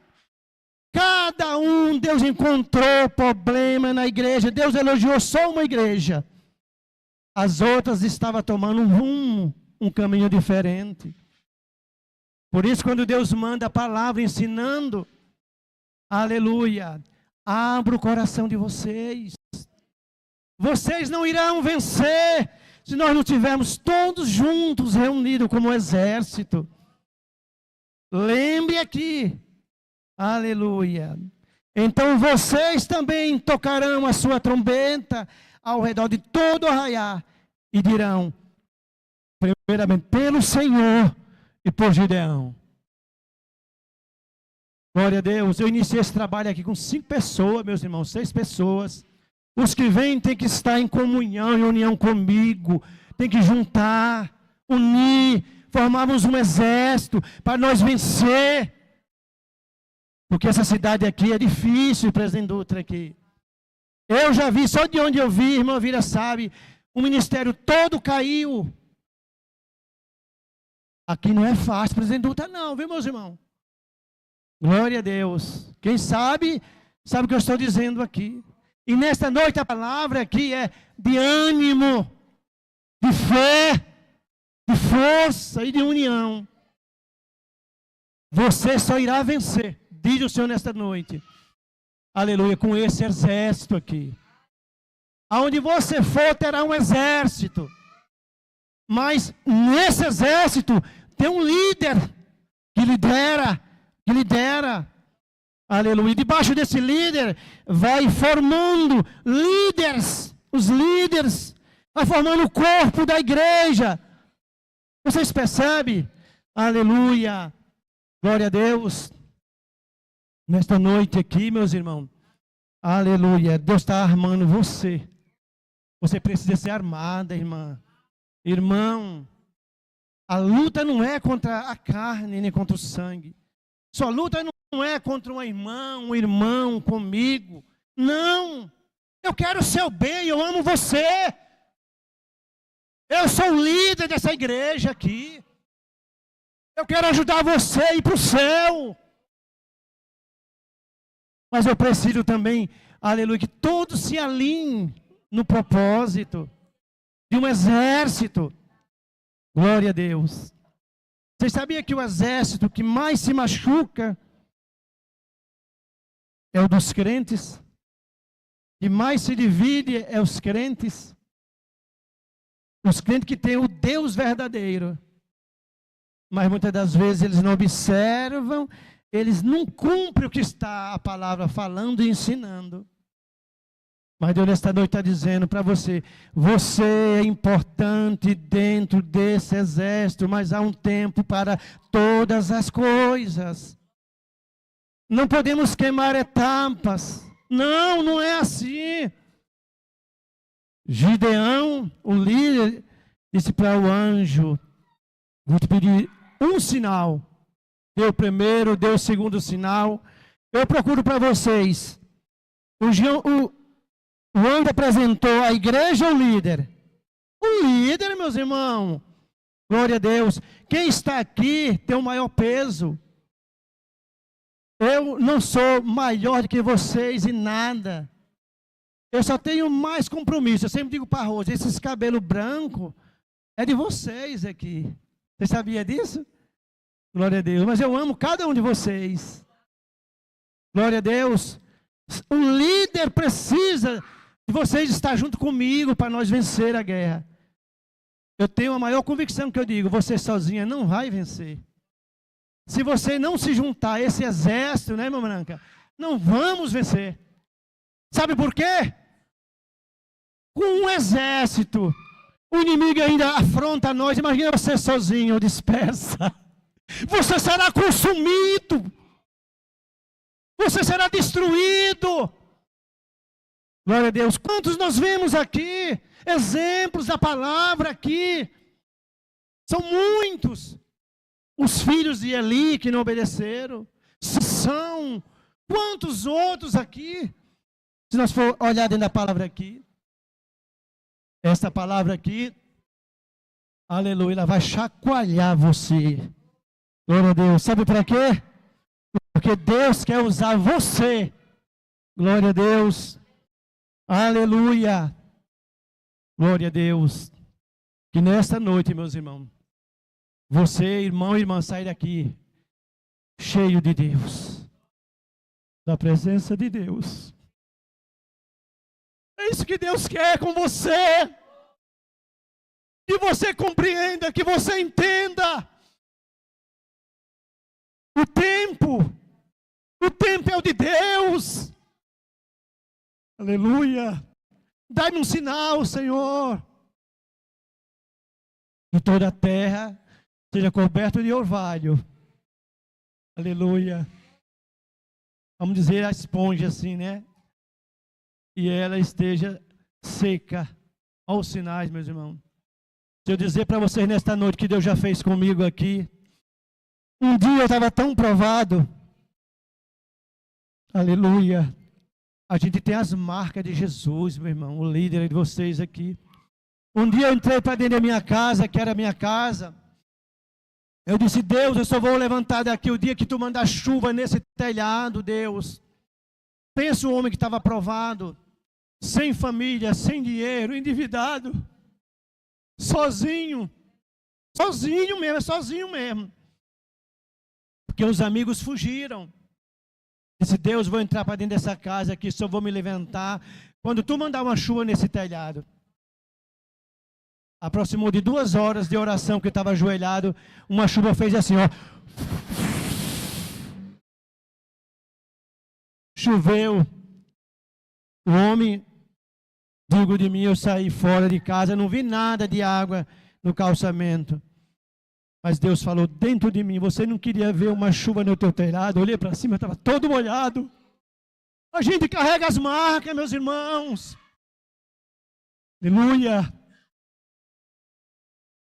Cada um, Deus encontrou problema na igreja. Deus elogiou só uma igreja. As outras estavam tomando um rumo, um caminho diferente. Por isso, quando Deus manda a palavra ensinando, aleluia, abra o coração de vocês. Vocês não irão vencer se nós não estivermos todos juntos, reunidos como exército. Lembre aqui. Aleluia. Então vocês também tocarão a sua trombeta ao redor de todo o arraiá e dirão, primeiramente, pelo Senhor e por Gideão. Glória a Deus. Eu iniciei esse trabalho aqui com 5 pessoas, meus irmãos, 6 pessoas. Os que vêm têm que estar em comunhão, em união comigo. Tem que juntar, unir, formarmos um exército para nós vencer. Porque essa cidade aqui é difícil, presidente Dutra aqui. Eu já vi, só de onde eu vi, irmã Vira sabe, o ministério todo caiu. Aqui não é fácil, presidente Dutra não, viu, meus irmãos? Glória a Deus. Quem sabe, sabe o que eu estou dizendo aqui. E nesta noite a palavra aqui é de ânimo, de fé, de força e de união. Você só irá vencer, diz o Senhor nesta noite. Aleluia, com esse exército aqui. Aonde você for, terá um exército. Mas nesse exército tem um líder que lidera. Aleluia. E debaixo desse líder vai formando líderes, os líderes, vai formando o corpo da igreja. Vocês percebem? Aleluia. Glória a Deus. Nesta noite aqui, meus irmãos, aleluia, Deus está armando você. Você precisa ser armada, irmã. Irmão, a luta não é contra a carne, nem contra o sangue. Sua luta não é contra uma irmã, um irmão comigo. Não, eu quero o seu bem, eu amo você. Eu sou o líder dessa igreja aqui. Eu quero ajudar você a ir para o céu. Mas eu preciso também, aleluia, que todos se alinhem no propósito de um exército. Glória a Deus. Vocês sabiam que o exército que mais se machuca é o dos crentes? Que mais se divide é os crentes? Os crentes que têm o Deus verdadeiro. Mas muitas das vezes eles não observam, eles não cumprem o que está a palavra falando e ensinando. Mas Deus nesta noite está dizendo para você, você é importante dentro desse exército, mas há um tempo para todas as coisas. Não podemos queimar etapas. Não, não é assim. Gideão, o líder, disse para o anjo, vou te pedir um sinal. Deu o primeiro, deu o segundo sinal. Eu procuro para vocês. O anjo apresentou a igreja ou o líder? O líder, meus irmãos. Glória a Deus. Quem está aqui tem o maior peso. Eu não sou maior do que vocês em nada. Eu só tenho mais compromisso. Eu sempre digo para a Rosa, esses cabelos brancos é de vocês aqui. Você sabia disso? Glória a Deus. Mas eu amo cada um de vocês. Glória a Deus. O líder precisa de vocês estar junto comigo para nós vencer a guerra. Eu tenho a maior convicção que eu digo, você sozinha não vai vencer. Se você não se juntar a esse exército, né, irmã Branca? Não vamos vencer. Sabe por quê? Com um exército, o inimigo ainda afronta nós. Imagina você sozinho, dispersa. Você será consumido. Você será destruído. Glória a Deus. Quantos nós vemos aqui? Exemplos da palavra aqui. São muitos. Os filhos de Eli que não obedeceram. São. Quantos outros aqui? Se nós for olhar dentro da palavra aqui. Esta palavra aqui. Aleluia. Ela vai chacoalhar você. Glória a Deus. Sabe para quê? Porque Deus quer usar você. Glória a Deus. Aleluia. Glória a Deus. Que nesta noite, meus irmãos, você, irmão e irmã, sai daqui cheio de Deus. Da presença de Deus. É isso que Deus quer com você. Que você compreenda, que você entenda. O tempo é o de Deus. Aleluia. Dá-me um sinal, Senhor. E toda a terra seja coberta de orvalho. Aleluia. Vamos dizer a esponja assim, né? E ela esteja seca. Olha os sinais, meus irmãos. Se eu dizer para vocês nesta noite que Deus já fez comigo aqui. Um dia eu estava tão provado. Aleluia. A gente tem as marcas de Jesus, meu irmão, o líder de vocês aqui. Um dia eu entrei para dentro da minha casa, que era a minha casa. Eu disse, Deus, eu só vou levantar daqui o dia que tu mandar chuva nesse telhado, Deus. Pensa o homem que estava provado, sem família, sem dinheiro, endividado, sozinho mesmo. Porque os amigos fugiram. Disse, Deus, vou entrar para dentro dessa casa aqui, só vou me levantar quando tu mandar uma chuva nesse telhado. Aproximou de 2 horas de oração que eu estava ajoelhado, uma chuva fez assim, ó. Choveu. O homem, digo de mim, eu saí fora de casa, não vi nada de água no calçamento. Mas Deus falou dentro de mim, você não queria ver uma chuva no teu telhado? Eu olhei para cima, estava todo molhado. A gente carrega as marcas, meus irmãos. Aleluia.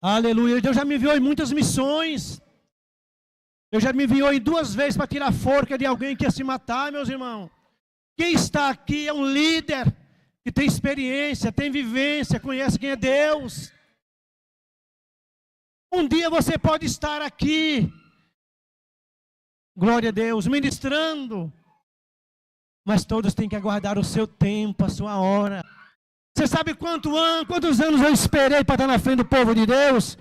Aleluia. Deus já me enviou em muitas missões. Deus já me enviou em 2 vezes para tirar a forca de alguém que ia se matar, meus irmãos. Quem está aqui é um líder que tem experiência, tem vivência, conhece quem é Deus. Um dia você pode estar aqui, glória a Deus, ministrando, mas todos têm que aguardar o seu tempo, a sua hora. Você sabe quantos anos eu esperei para estar na frente do povo de Deus?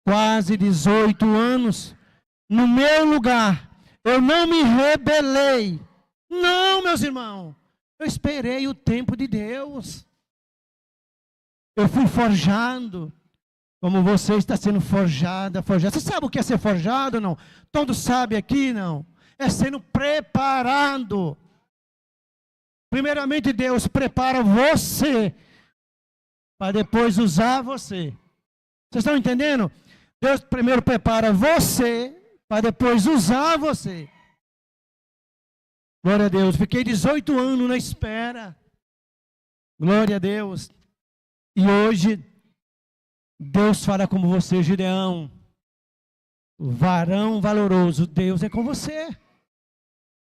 Quase 18 anos. No meu lugar, eu não me rebelei. Não, meus irmãos, eu esperei o tempo de Deus. Eu fui forjado. Como você está sendo forjada. Você sabe o que é ser forjado, não? Todos sabem aqui, não? é sendo preparado. Primeiramente, Deus prepara você para depois usar você. Vocês estão entendendo? Deus primeiro prepara você para depois usar você. Glória a Deus. Fiquei 18 anos na espera. Glória a Deus. E hoje, Deus fala com você, Gideão. Varão valoroso, Deus é com você.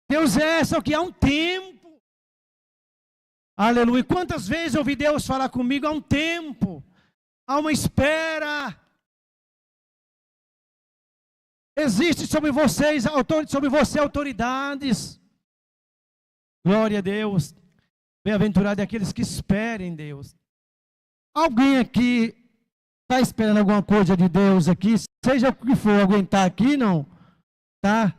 Deus é, só que há um tempo. Aleluia. Quantas vezes eu ouvi Deus falar comigo há um tempo? Há uma espera. Existe sobre vocês, sobre você autoridades. Glória a Deus. Bem-aventurado é aqueles que esperem Deus. Alguém aqui está esperando alguma coisa de Deus aqui? Seja o que for, alguém está aqui, não? Tá?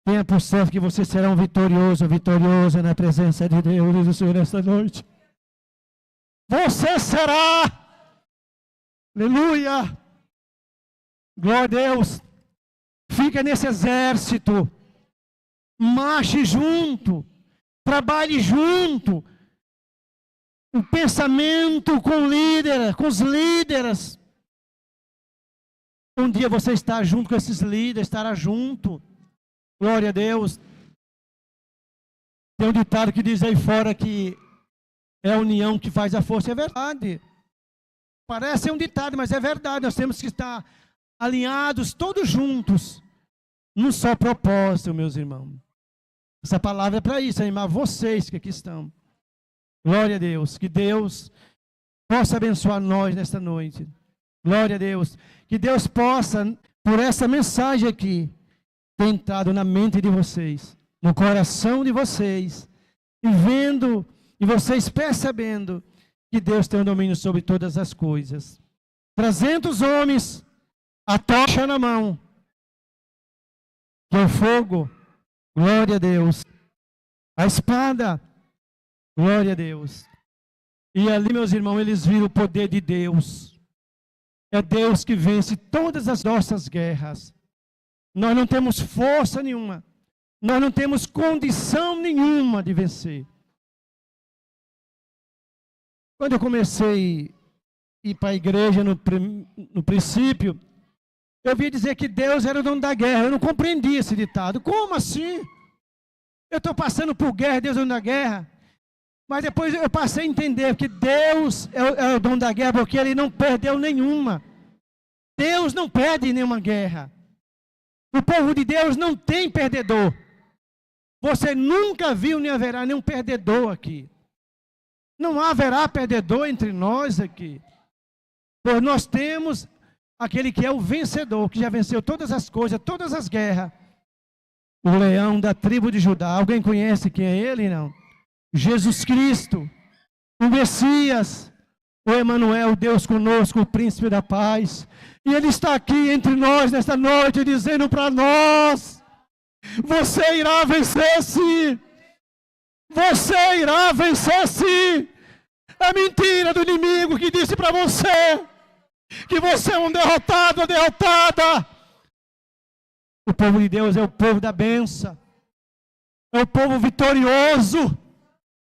Tenha por certo que você será um vitorioso, vitoriosa na presença de Deus, diz o Senhor, nesta noite. Você será. Aleluia. Glória a Deus. Fica nesse exército. Marche junto. Trabalhe junto. O pensamento com o líder, com os líderes. Um dia você está junto com esses líderes, estará junto. Glória a Deus. Tem um ditado que diz aí fora que é a união que faz a força. É verdade. Parece um ditado, mas é verdade. Nós temos que estar alinhados, todos juntos, num só propósito, meus irmãos. Essa palavra é para isso, animar vocês que aqui estão. Glória a Deus. Que Deus possa abençoar nós nesta noite. Glória a Deus. Que Deus possa, por essa mensagem aqui, ter entrado na mente de vocês, no coração de vocês, e vendo, e vocês percebendo que Deus tem o domínio sobre todas as coisas. 300 homens, a tocha na mão, que é o fogo, glória a Deus, a espada, glória a Deus. E ali, meus irmãos, eles viram o poder de Deus. É Deus que vence todas as nossas guerras. Nós não temos força nenhuma. Nós não temos condição nenhuma de vencer. Quando eu comecei a ir para a igreja no princípio, eu ouvi dizer que Deus era o dono da guerra. Eu não compreendi esse ditado. Como assim? Eu estou passando por guerra, Deus é o dono da guerra. Mas depois eu passei a entender que Deus é o dono da guerra porque Ele não perdeu nenhuma. Deus não perde nenhuma guerra. O povo de Deus não tem perdedor. Você nunca viu nem haverá nenhum perdedor aqui. Não haverá perdedor entre nós aqui. Pois nós temos aquele que é o vencedor, que já venceu todas as coisas, todas as guerras. O leão da tribo de Judá. Alguém conhece quem é ele? Não. Jesus Cristo, o Messias, o Emanuel, Deus conosco, o príncipe da paz. E Ele está aqui entre nós nesta noite, dizendo para nós: você irá vencer sim. Você irá vencer sim. É mentira do inimigo que disse para você que você é um derrotado, uma derrotada. O povo de Deus é o povo da bênção. É o povo vitorioso.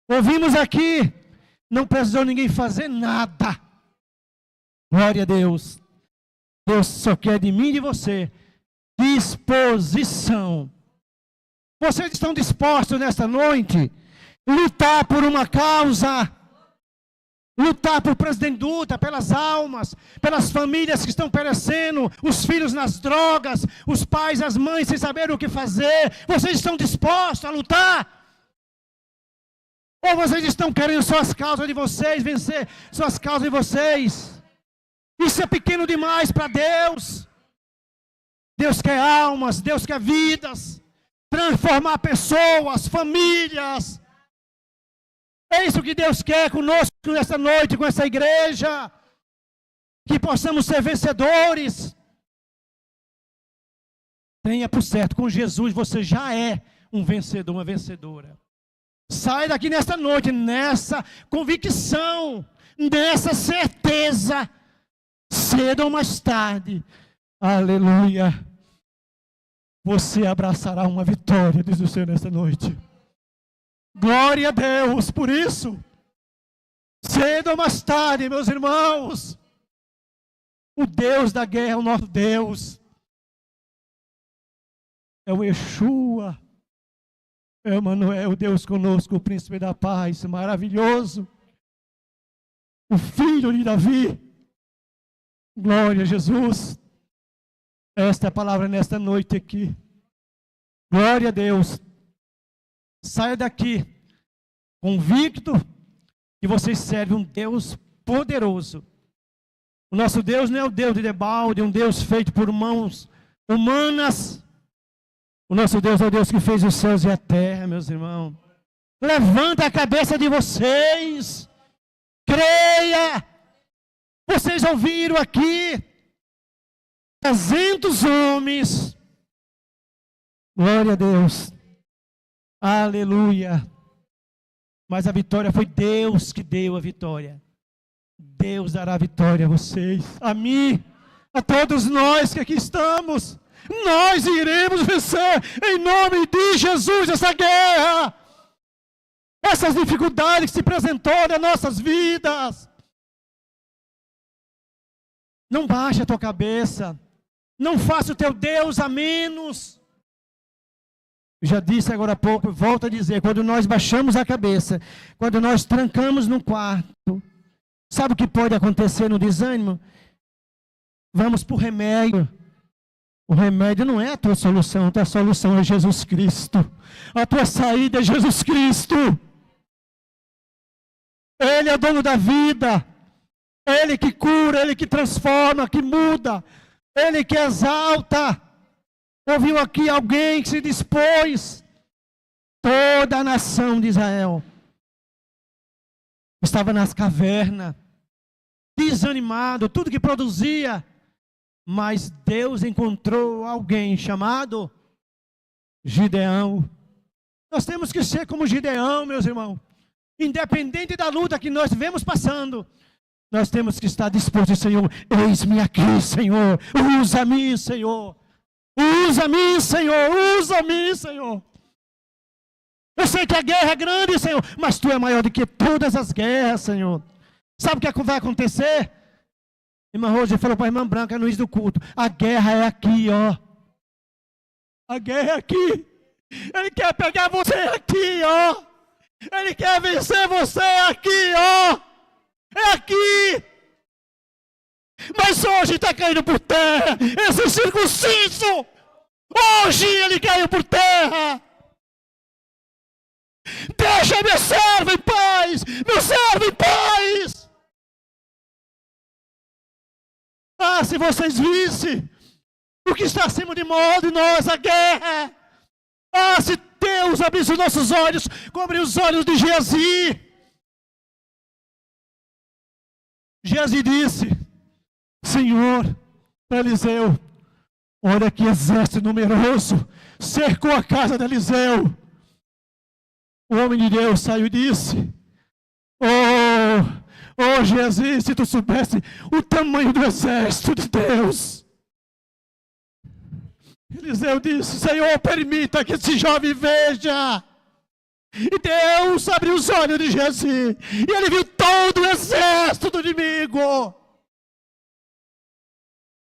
Ouvimos aqui, não precisou ninguém fazer nada. Glória a Deus. Deus só quer de mim e de você disposição. Vocês estão dispostos nesta noite lutar por uma causa? Lutar por prostituta, pelas almas, pelas famílias que estão perecendo, os filhos nas drogas, os pais, as mães sem saber o que fazer. Vocês estão dispostos a lutar? Ou vocês estão querendo só as causas de vocês, vencer só as causas de vocês? Isso é pequeno demais para Deus. Deus quer almas, Deus quer vidas, transformar pessoas, famílias. É isso que Deus quer conosco nessa noite, com essa igreja. Que possamos ser vencedores. Tenha por certo, com Jesus você já é um vencedor, uma vencedora. Sai daqui nesta noite, nessa convicção, nessa certeza, cedo ou mais tarde, aleluia, você abraçará uma vitória, diz o Senhor nesta noite. Glória a Deus por isso. Cedo ou mais tarde, meus irmãos, o Deus da guerra é o nosso Deus. É o Yeshua, é o Emmanuel, Deus conosco, o príncipe da paz, maravilhoso. O filho de Davi. Glória a Jesus. Esta é a palavra nesta noite aqui. Glória a Deus. Saia daqui convicto que você serve um Deus poderoso. O nosso Deus não é o Deus de debalde, um Deus feito por mãos humanas. O nosso Deus é o Deus que fez os céus e a terra, meus irmãos. Levanta a cabeça de vocês. Creia. Vocês ouviram aqui 300 homens. Glória a Deus. Aleluia. Mas a vitória foi Deus que deu a vitória. Deus dará a vitória a vocês, a mim, a todos nós que aqui estamos. Nós iremos vencer em nome de Jesus essa guerra. Essas dificuldades que se apresentou nas nossas vidas. Não baixe a tua cabeça. Não faça o teu Deus a menos. Eu já disse agora há pouco, volto a dizer, quando nós baixamos a cabeça, quando nós trancamos no quarto, sabe o que pode acontecer no desânimo? Vamos para o remédio. O remédio não é a tua solução, a tua solução é Jesus Cristo. A tua saída é Jesus Cristo. Ele é o dono da vida. Ele que cura, Ele que transforma, que muda. Ele que exalta. Ouviu aqui alguém que se dispôs. Toda a nação de Israel estava nas cavernas, desanimado, tudo que produzia. Mas Deus encontrou alguém chamado Gideão. Nós temos que ser como Gideão, meus irmãos. Independente da luta que nós vemos passando, nós temos que estar dispostos, Senhor. Eis-me aqui, Senhor. Usa-me, Senhor. Usa-me, Senhor. Usa-me, Senhor. Eu sei que a guerra é grande, Senhor, mas Tu é maior do que todas as guerras, Senhor. Sabe o que vai acontecer? Irmã Rosa falou para a irmã Branca no início do culto. A guerra é aqui, ó. A guerra é aqui. Ele quer pegar você aqui, ó. Ele quer vencer você aqui, ó. É aqui. Mas hoje está caindo por terra. Esse circunciso. Hoje ele caiu por terra. Deixa meu servo em paz. Meu servo em paz. Ah, se vocês vissem o que está acima de nós, a guerra. Ah, se Deus abrisse os nossos olhos, como abriu os olhos de Geazi. Geazi disse, Senhor, para Eliseu, olha que exército numeroso, cercou a casa de Eliseu. O homem de Deus saiu e disse, oh Geazi, se tu soubesse o tamanho do exército de Deus. Eliseu disse, Senhor, permita que esse jovem veja. E Deus abriu os olhos de Geazi, e ele viu todo o exército do inimigo.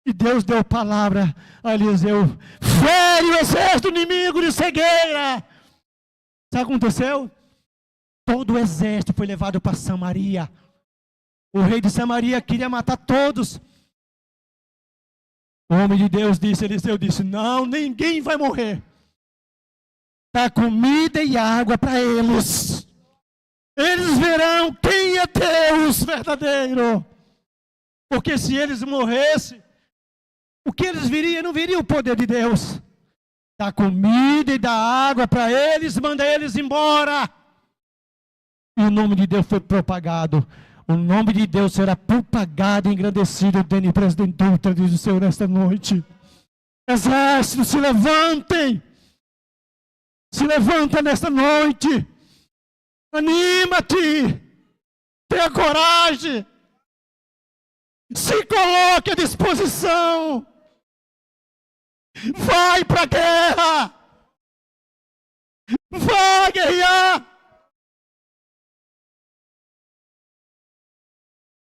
E Deus deu palavra a Eliseu, fere o exército do inimigo de cegueira. Sabe o que aconteceu? Todo o exército foi levado para Samaria. O rei de Samaria queria matar todos. O homem de Deus disse, Eliseu disse, não, ninguém vai morrer. Dá comida e água para eles. Eles verão quem é Deus verdadeiro. Porque se eles morressem, o que eles viriam? Não viria o poder de Deus. Dá comida e dá água para eles, manda eles embora. E o nome de Deus foi propagado. O nome de Deus será propagado e engrandecido dentro de Presidente Dutra, diz o Senhor nesta noite. Exércitos, se levantem. Se levanta nesta noite. Anima-te. Tenha coragem. Se coloque à disposição. Vai para a guerra! Vai guerrear!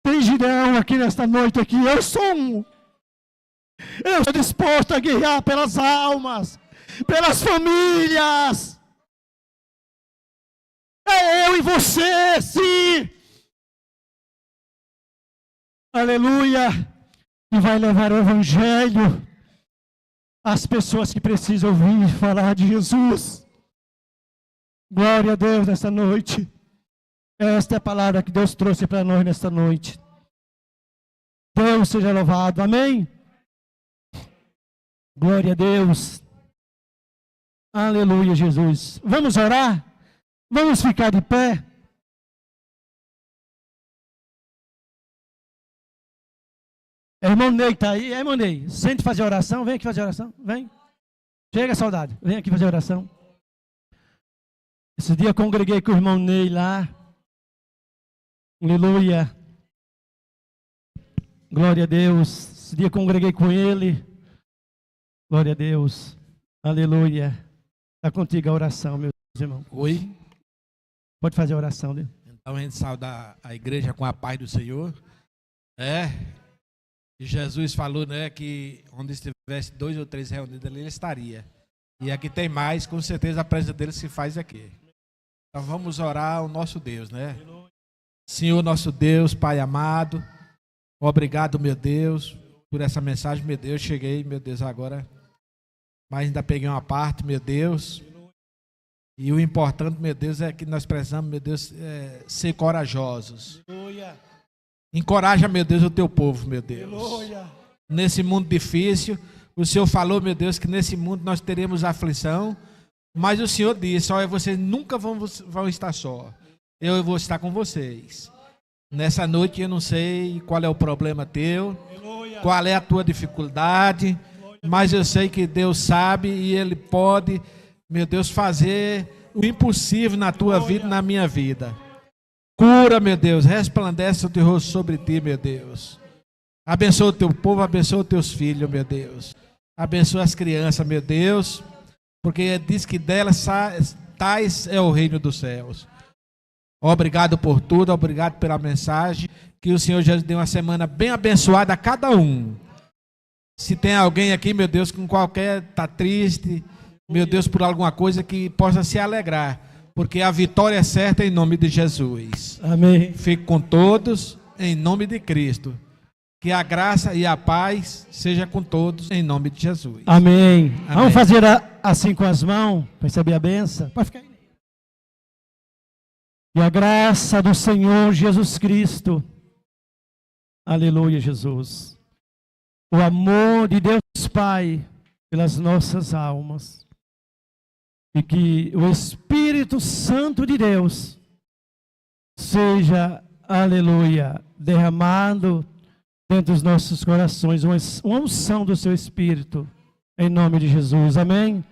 Tem Gideão aqui nesta noite aqui. Eu sou disposto a guerrear pelas almas, pelas famílias. É eu e você, sim. Aleluia. E vai levar o evangelho às pessoas que precisam ouvir falar de Jesus. Glória a Deus nesta noite. Esta é a palavra que Deus trouxe para nós nesta noite. Deus seja louvado. Amém? Glória a Deus. Aleluia, Jesus. Vamos orar? Vamos ficar de pé? Irmão Ney está aí? Irmão Ney, sente fazer oração? Vem aqui fazer oração. Vem. Chega, saudade. Vem aqui fazer oração. Esse dia eu congreguei com o irmão Ney lá. Aleluia. Glória a Deus. Esse dia eu congreguei com ele. Glória a Deus. Aleluia. Está contigo a oração, meu irmão.
Oi.
Pode fazer a oração, né?
Então a gente sauda a igreja com a paz do Senhor. E Jesus falou, né, que onde estivesse 2 ou 3 reunidos ali, ele estaria. E aqui tem mais, com certeza a presença dele se faz aqui. Então vamos orar ao nosso Deus, né? Senhor nosso Deus, Pai amado, obrigado, meu Deus, por essa mensagem, meu Deus. Cheguei, meu Deus, agora, mas ainda peguei uma parte, meu Deus. E o importante, meu Deus, é que nós precisamos, meu Deus, ser corajosos. Encoraja, meu Deus, o teu povo, meu Deus. Nesse mundo difícil, o Senhor falou, meu Deus, que nesse mundo nós teremos aflição, mas o Senhor disse, olha, vocês nunca vão estar só. Eu vou estar com vocês. Nessa noite eu não sei qual é o problema teu, qual é a tua dificuldade, mas eu sei que Deus sabe e Ele pode, meu Deus, fazer o impossível na tua vida e na minha vida. Cura, meu Deus, resplandece o teu rosto sobre ti, meu Deus. Abençoa o teu povo, abençoa os teus filhos, meu Deus. Abençoa as crianças, meu Deus, porque diz que delas tais é o reino dos céus. Obrigado por tudo, obrigado pela mensagem. Que o Senhor Jesus dê uma semana bem abençoada a cada um. Se tem alguém aqui, meu Deus, com qualquer, está triste, meu Deus, por alguma coisa, que possa se alegrar, porque a vitória é certa em nome de Jesus.
Amém.
Fique com todos em nome de Cristo. Que a graça e a paz seja com todos em nome de Jesus.
Amém.
Amém.
Vamos fazer assim com as mãos para receber a bênção. Pode ficar aí. E a graça do Senhor Jesus Cristo. Aleluia, Jesus. O amor de Deus Pai pelas nossas almas. E que o Espírito Santo de Deus seja, aleluia, derramado dentro dos nossos corações, uma unção do seu Espírito, em nome de Jesus, amém?